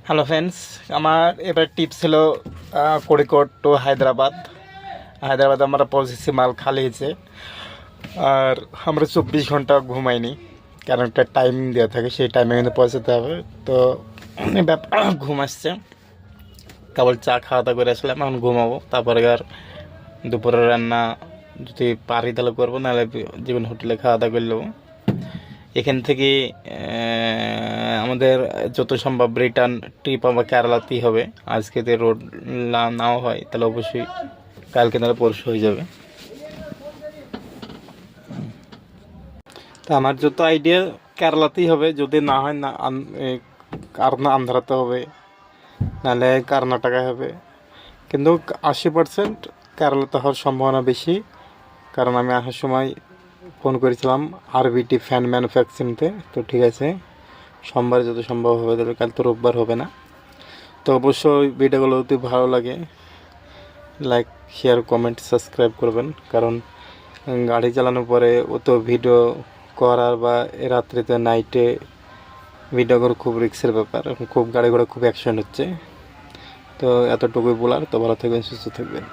Hello friends, আমার এবার tips ছিল কোড়িকোড টু হায়দ্রাবাদে আমরা পৌঁছেছি, মাল খালি হয়েছে। আর আমরা 24 ঘন্টা ঘুমাইনি, কারণ একটা টাইমিং দেওয়া থাকে, সেই টাইমে কিন্তু পৌঁছাতে হবে। তো ব্যাপার ঘুম আসছে, কেবল চা খাওয়া দাওয়া করে আসলাম, এখন ঘুমাবো। তারপরে আর দুপুরের রান্না যদি পারি তাহলে করবো, নাহলে জীবন হোটেলে খাওয়া দাওয়া করে নেবো। এখান থেকে আমাদের যত সম্ভব রিটার্ন ট্রিপ আমার কেরালাতেই হবে। আজকে যদি রোড নাও হয় তাহলে অবশ্যই কালকে নাহলে পরশু হয়ে যাবে। তা আমার যত আইডিয়া কেরালাতেই হবে, যদি না হয় না আর না আন্ধ্রাতে হবে, নাহলে কর্ণাটকায় হবে। কিন্তু 80% কেরালাতে হওয়ার সম্ভাবনা বেশি, কারণ আমি আসার সময় ফোন করেছিলাম আরবিটি ফ্যান ম্যানুফ্যাকচারিংতে। তো ঠিক আছে, সোমবার যত সম্ভব হবে, তবে কাল তো রোববার হবে না। তো অবশ্যই ভিডিওগুলো যদি ভালো লাগে লাইক, শেয়ার, কমেন্ট, সাবস্ক্রাইব করবেন, কারণ গাড়ি চালানোর পরে অত ভিডিও করার বা রাত্রিতে নাইটে ভিডিও করা খুব রিস্কের ব্যাপার। খুব গাড়ি ঘোড়া খুব অ্যাক্সিডেন্ট হচ্ছে। তো এতটুকুই বলার। তো ভালো থাকবেন, সুস্থ থাকবেন।